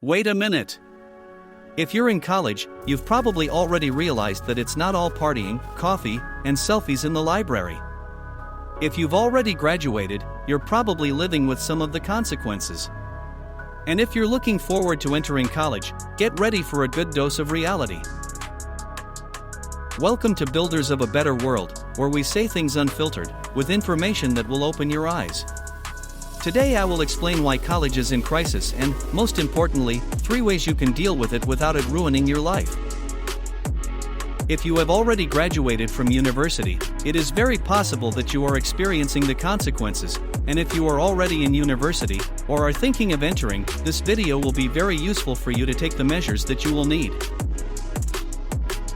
Wait a minute. If you're in college, you've probably already realized that it's not all partying, coffee, and selfies in the library. If you've already graduated, you're probably living with some of the consequences. And if you're looking forward to entering college, get ready for a good dose of reality. Welcome to Builders of a Better World, where we say things unfiltered, with information that will open your eyes. Today I will explain why college is in crisis and, most importantly, 3 ways you can deal with it without it ruining your life. If you have already graduated from university, it is very possible that you are experiencing the consequences, and if you are already in university, or are thinking of entering, this video will be very useful for you to take the measures that you will need.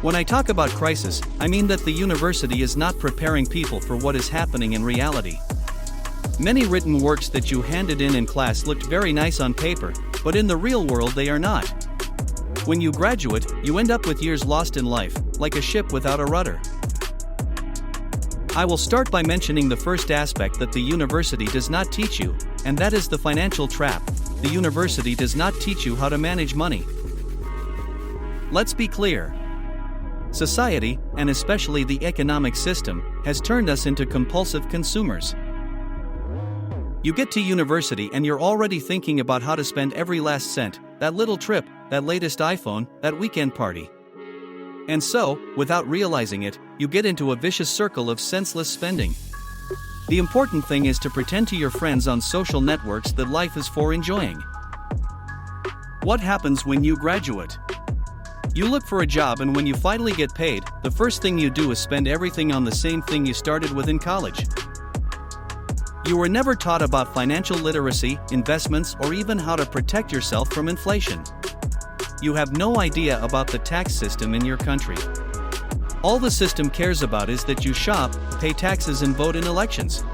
When I talk about crisis, I mean that the university is not preparing people for what is happening in reality. Many written works that you handed in class looked very nice on paper, but in the real world they are not. When you graduate, you end up with years lost in life, like a ship without a rudder. I will start by mentioning the first aspect that the university does not teach you, and that is the financial trap. The university does not teach you how to manage money. Let's be clear. Society, and especially the economic system, has turned us into compulsive consumers. You get to university and you're already thinking about how to spend every last cent, that little trip, that latest iPhone, that weekend party. And so, without realizing it, you get into a vicious circle of senseless spending. The important thing is to pretend to your friends on social networks that life is for enjoying. What happens when you graduate? You look for a job, and when you finally get paid, the first thing you do is spend everything on the same thing you started with in college. You were never taught about financial literacy, investments, or even how to protect yourself from inflation. You have no idea about the tax system in your country. All the system cares about is that you shop, pay taxes, and vote in elections.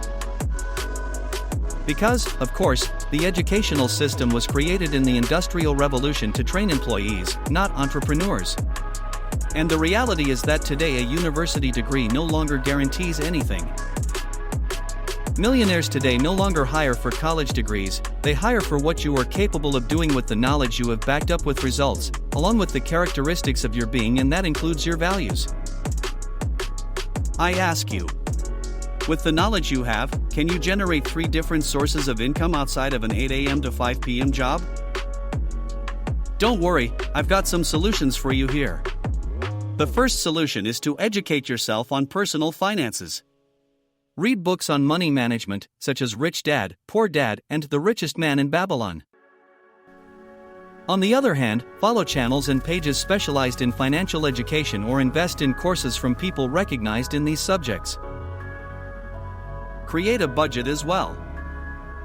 Because, of course, the educational system was created in the Industrial Revolution to train employees, not entrepreneurs. And the reality is that today a university degree no longer guarantees anything. Millionaires today no longer hire for college degrees, they hire for what you are capable of doing with the knowledge you have backed up with results, along with the characteristics of your being, and that includes your values. I ask you, with the knowledge you have, can you generate 3 different sources of income outside of an 8 a.m. to 5 p.m. job? Don't worry, I've got some solutions for you here. The first solution is to educate yourself on personal finances. Read books on money management, such as Rich Dad, Poor Dad, and The Richest Man in Babylon. On the other hand, follow channels and pages specialized in financial education or invest in courses from people recognized in these subjects. Create a budget as well.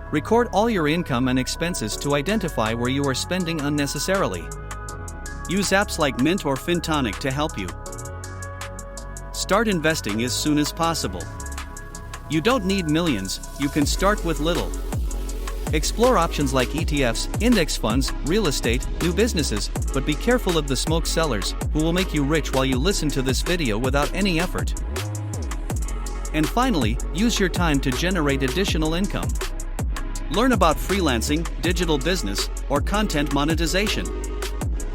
Record all your income and expenses to identify where you are spending unnecessarily. Use apps like Mint or FinTonic to help you. Start investing as soon as possible. You don't need millions, you can start with little. Explore options like ETFs, index funds, real estate, new businesses, but be careful of the smoke sellers, who will make you rich while you listen to this video without any effort. And finally, use your time to generate additional income. Learn about freelancing, digital business, or content monetization.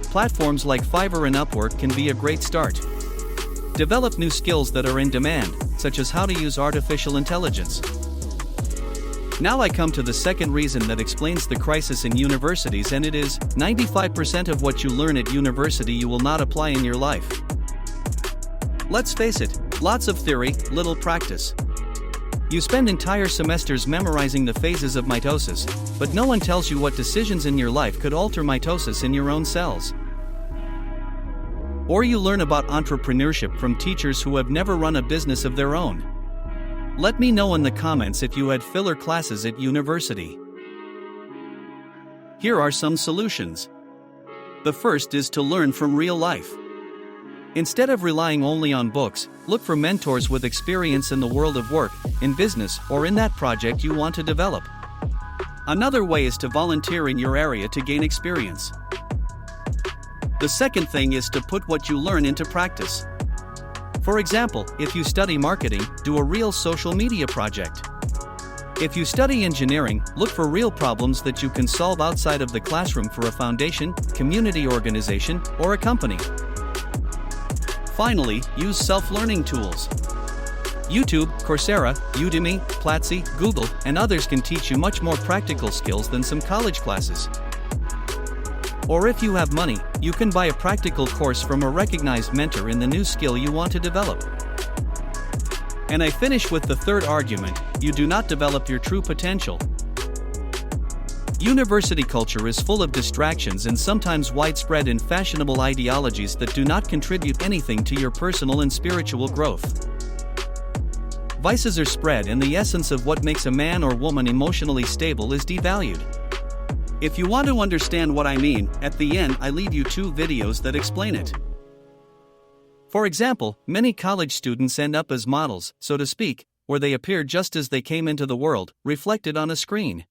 Platforms like Fiverr and Upwork can be a great start. Develop new skills that are in demand, such as how to use artificial intelligence. Now I come to the second reason that explains the crisis in universities, and it is 95% of what you learn at university you will not apply in your life. Let's face it, lots of theory, little practice. You spend entire semesters memorizing the phases of mitosis, but no one tells you what decisions in your life could alter mitosis in your own cells. Or you learn about entrepreneurship from teachers who have never run a business of their own. Let me know in the comments if you had filler classes at university. Here are some solutions. The first is to learn from real life. Instead of relying only on books, look for mentors with experience in the world of work, in business, or in that project you want to develop. Another way is to volunteer in your area to gain experience. The second thing is to put what you learn into practice. For example, if you study marketing, do a real social media project. If you study engineering, look for real problems that you can solve outside of the classroom for a foundation, community organization, or a company. Finally, use self-learning tools. YouTube, Coursera, Udemy, Platzi, Google, and others can teach you much more practical skills than some college classes. Or if you have money, you can buy a practical course from a recognized mentor in the new skill you want to develop. And I finish with the third argument: you do not develop your true potential. University culture is full of distractions and sometimes widespread and fashionable ideologies that do not contribute anything to your personal and spiritual growth. Vices are spread, and the essence of what makes a man or woman emotionally stable is devalued. If you want to understand what I mean, at the end I leave you 2 videos that explain it. For example, many college students end up as models, so to speak, where they appear just as they came into the world, reflected on a screen.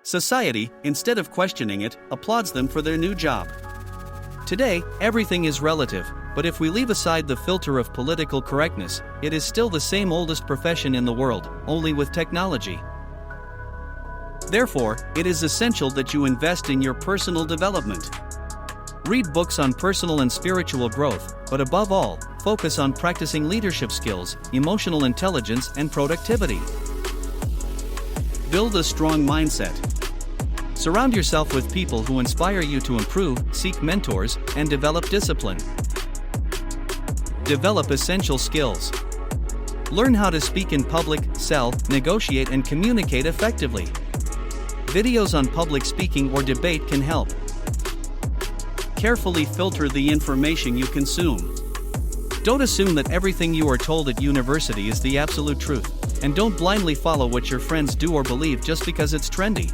Society, instead of questioning it, applauds them for their new job. Today, everything is relative, but if we leave aside the filter of political correctness, it is still the same oldest profession in the world, only with technology. Therefore, it is essential that you invest in your personal development. Read books on personal and spiritual growth, but above all, focus on practicing leadership skills, emotional intelligence, and productivity. Build a strong mindset. Surround yourself with people who inspire you to improve, seek mentors, and develop discipline. Develop essential skills. Learn how to speak in public, sell, negotiate, and communicate effectively. Videos on public speaking or debate can help. Carefully filter the information you consume. Don't assume that everything you are told at university is the absolute truth, and don't blindly follow what your friends do or believe just because it's trendy.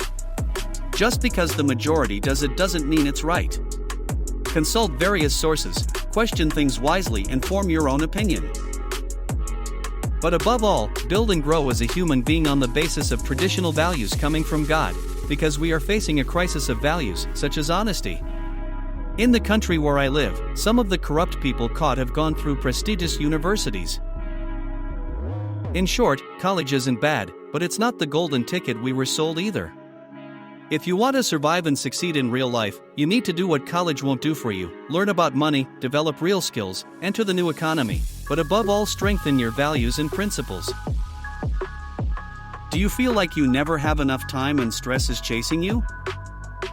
Just because the majority does it doesn't mean it's right. Consult various sources, question things wisely, and form your own opinion. But above all, build and grow as a human being on the basis of traditional values coming from God, because we are facing a crisis of values, such as honesty. In the country where I live, some of the corrupt people caught have gone through prestigious universities. In short, college isn't bad, but it's not the golden ticket we were sold either. If you want to survive and succeed in real life, you need to do what college won't do for you: learn about money, develop real skills, enter the new economy, but above all, strengthen your values and principles. Do you feel like you never have enough time and stress is chasing you?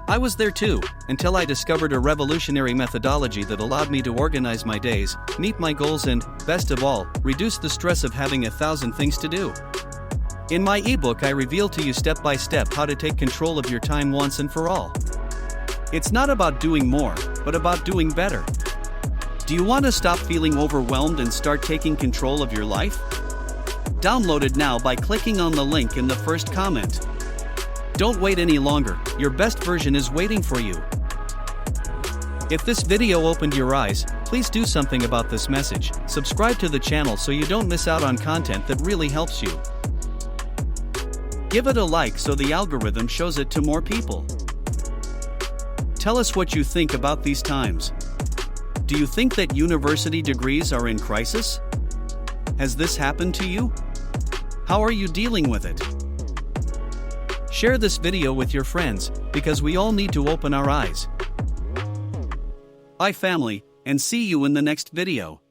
I was there too, until I discovered a revolutionary methodology that allowed me to organize my days, meet my goals, and, best of all, reduce the stress of having 1,000 things to do. In my ebook, I reveal to you step by step how to take control of your time once and for all. It's not about doing more, but about doing better. Do you want to stop feeling overwhelmed and start taking control of your life? Download it now by clicking on the link in the first comment. Don't wait any longer, your best version is waiting for you. If this video opened your eyes, please do something about this message. Subscribe to the channel so you don't miss out on content that really helps you. Give it a like so the algorithm shows it to more people. Tell us what you think about these times. Do you think that university degrees are in crisis? Has this happened to you? How are you dealing with it? Share this video with your friends, because we all need to open our eyes. Bye family, and see you in the next video.